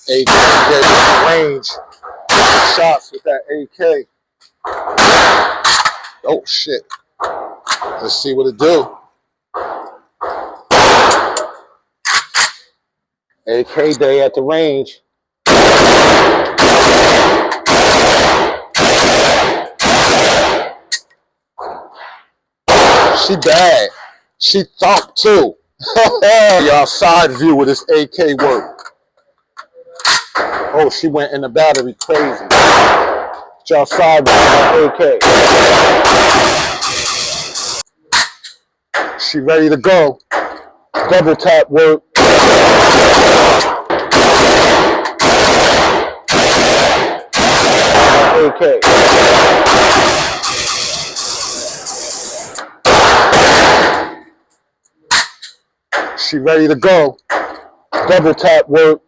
AK gets range. Shots with that AK. Oh shit. Let's see what it do. AK day at the range. She bad. She thumped too. Y'all side view with this AK work. Oh, she went in the battery crazy. Y'all side view with AK. She ready to go. Double tap work. AK. She ready to go. Double tap work.